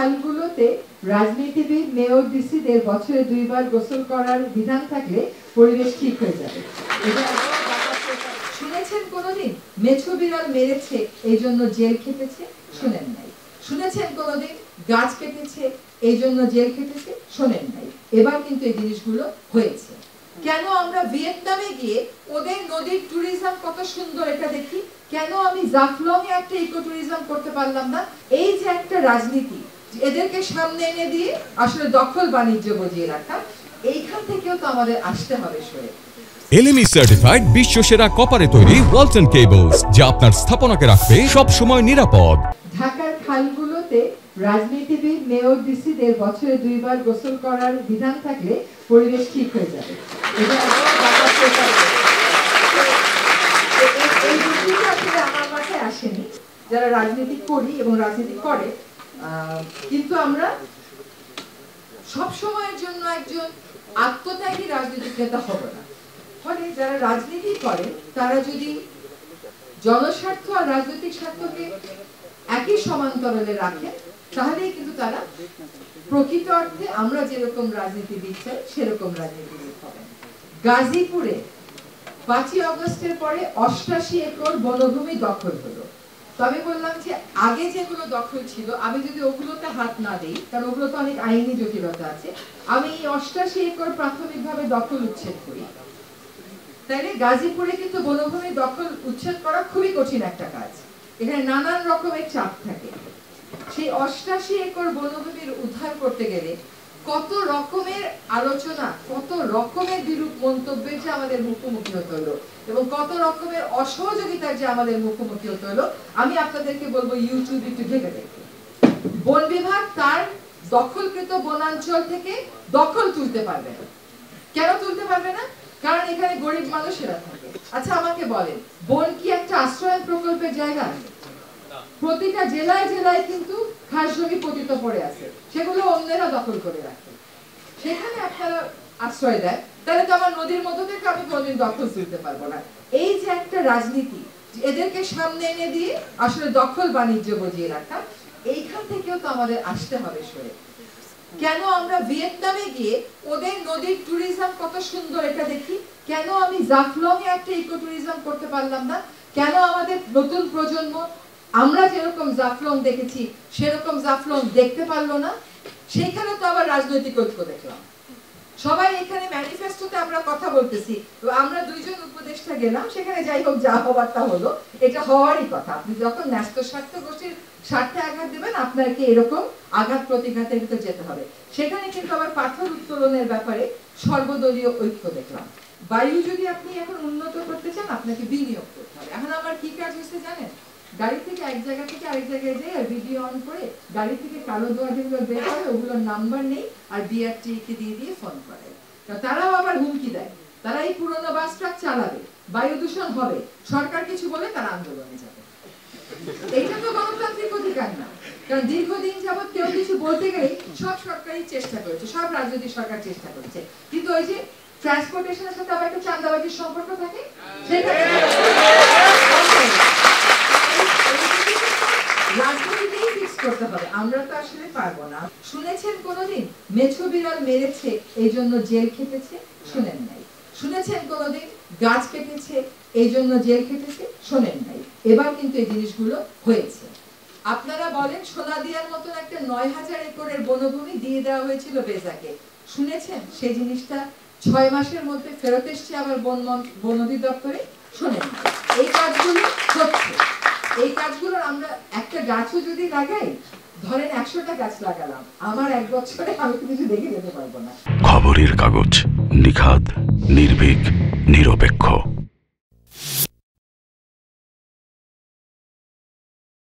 খালগুলোতে রাজনীতিবিদ মেয়র ডিসিদের বছরে 2 বার গোসল করার বিধান থাকলে পরিবেশ ঠিক হয়ে যাবে। শুনেছেন কোনোদিন মেছো বিড়াল মেরেছে এই জন্য জেল খেটেছে? শুনেন নাই। শুনেছেন কোনোদিন গাছ কেটেছে এই জন্য জেল খেটেছে? শোনেন নাই। এবার কিন্তু এই জিনিসগুলো হয়েছে। কেন আমরা ভিয়েতনামে গিয়ে ওদের নদীর ট্যুরিজম কত সুন্দর এটা দেখি, কেন আমি জাফলং এ একটা ইকো ট্যুরিজম করতে পারলাম না? এই যে একটা রাজনীতি, এদেরকে সামনে এনে দিয়ে আসলে দখল বাণিজ্য বজিয়ে রাখা, এইখান থেকেও তো আমাদের আসতে হবে সরে। এলএমই সার্টিফাইড বিশ্বসেরা কপারে তৈরি ওয়ালটন কেবলস, যা আপনার স্থাপনাকে রাখবে সব সময় নিরাপদ। ঢাকার খালগুলোতে রাজনীতিবিদ মেয়র ডিসিদের বছরে 2 বার গোসল করার বিধান থাকলে পরিবেশ ঠিক হয়ে যাবে। এটা আমার মাথায় আসেনি, যারা রাজনীতি করি এবং রাজনীতি করে, কিন্তু আমরা সব সময়ের জন্য একজন আত্মত্যাগী রাজনৈতিক নেতা হব না। ফলে যারা রাজনীতি করে তারা যদি জনস্বার্থ আর রাজনৈতিক স্বার্থকে একই সমান্তরালে রাখে, তাহলেই কিন্তু তারা প্রকৃত অর্থে আমরা যেরকম রাজনীতিবিদ চাই সেরকম রাজনীতিবিদ হবে। গাজীপুরে 5ই আগস্টের পরে 88 একর বনভূমি দখল হলো। তবে বললাম যে আগে যেগুলো দখল ছিল আমি যদি ওগুলোতে হাত না দিই, কারণ ওগুলো তো অনেক আইনি জটিলতা আছে, আমি এই 88 একর প্রাথমিকভাবে দখল উচ্ছেদ করি, তাইলে গাজীপুরে কিন্তু বনভূমি দখল উচ্ছেদ করা খুবই কঠিন একটা কাজ। এখানে নানান রকমের চাপ থাকে। সেই 88 একর বনভূমির উদ্ধার করতে গেলে কত রকমের আলোচনা, কত রকমের বিরূপ মন্তব্যের যে আমাদের মুখোমুখি হতে হলো এবং কত রকমের অসহযোগিতার যে আমাদের মুখোমুখি হতে হলো, আমি আপনাদেরকে বলবো ইউটিউবে একটু ঘেটে দেখতে। বন বিভাগ তার দখলকৃত বনাঞ্চল থেকে দখল তুলতে পারবে না। কেন তুলতে পারবে না? কারণ এখানে গরিব মানুষেরা থাকে। আচ্ছা আমাকে বলেন, বন কি একটা আশ্রয় প্রকল্পের জায়গা? প্রতিটা জেলায় জেলায় কিন্তু খাস জমি পতিত পড়ে আছে, সেগুলো অন্যেরা দখল করে রাখে, সেখানে আপনারা আশ্রয় দেয়, তাহলে তো আমার নদীর মধ্যে থেকে আমি কোনোদিন দখল তুলতে পারবো না। এই যে একটা রাজনীতি, এদেরকে সামনে এনে দিয়ে আসলে দখল বাণিজ্য বজিয়ে রাখা, এইখান থেকেও তো আমাদের আসতে হবে সরে। কেন আমরা ভিয়েতনামে গিয়ে ওদের নদীর ট্যুরিজম কত সুন্দর এটা দেখি, কেন আমি জাফলং এ একটা ইকো ট্যুরিজম করতে পারলাম না? কেন আমাদের নতুন প্রজন্ম আমরা যেরকম জাফলং দেখেছি সেরকম জাফলং দেখতে পারলো না? সেখানে তো আবার রাজনৈতিক ঐক্য দেখলাম। সবাই এখানে ম্যানিফেস্টোতে আমরা কথা বলতেছি, আমরা 2 জন উপদেষ্টা গেলাম, সেখানে যাই হোক যা হবার তা হলো, এটা হওয়ারই কথা। আপনি যখন ন্যস্ত স্বার্থ গোষ্ঠীর স্বার্থে আঘাত দেবেন, আপনাকে এরকম আঘাত প্রতিঘাতের ভিতরে যেতে হবে। সেখানে কিন্তু আবার পাথর উত্তোলনের ব্যাপারে সর্বদলীয় ঐক্য দেখলাম। বায়ু যদি আপনি এখন উন্নত করতে চান, আপনাকে বিনিয়োগ করতে হবে। এখন আমার কি কাজ হচ্ছে জানেন? গাড়ি থেকে এক জায়গা থেকে আরেক জায়গায় যাই আর ভিডিও অন করে গাড়ি থেকে কালো ধোঁয়া যেগুলো বের করে ওগুলোর নাম্বার নেই আর বিআরটি কে দিয়ে ফোন করে। তারাও আবার হুমকি দেয়, তারা এই পুরোনো বাস ট্রাক চালাবে, বায়ু দূষণ হবে, সরকার কিছু বলে তারা আন্দোলনে যাবে। এইটা তো গণতান্ত্রিক অধিকার না। কারণ দীর্ঘদিন যাবৎ কেউ কিছু বলতে গেলে সব সরকারই চেষ্টা করেছে, সব রাজনৈতিক সরকার চেষ্টা করেছে, কিন্তু ওই যে ট্রান্সপোর্টেশনের সাথে আবার একটা চাঁদাবাজির সম্পর্ক থাকে, সেটা রাজনীতিতেই ফিক্স করতে হবে। আমরা তো আসলে পারবো না। শুনেছেন কোনোদিন মেছো বিড়াল মেরেছে এই জন্য জেল খেটেছে? শুনেন নাই। শুনেছেন কোনোদিন গাছ কেটেছে এই জন্য জেল খেটেছে? শোনেন নাই। এবার কিন্তু এই জিনিসগুলো হয়েছে। আপনারা বলেন সোনাদিয়ার মতন একটা 9000 একরের বনভূমি দিয়ে দেওয়া হয়েছিল বেজাকে, শুনেছেন সেই জিনিসটা 6 মাসের মধ্যে ফেরত এসছে আবার বন অধিদপ্তরে? শোনেন নাই। এই কাজগুলো হচ্ছে। এই কাজগুলো আমরা একটা গাছও যদি লাগাই, ধরেন 100টা গাছ লাগালাম, আমার 1 বছরে আমি কিছু দেখে যেতে পারবো না। খবরের কাগজ, নিখাদ, নির্ভীক, নিরপেক্ষ।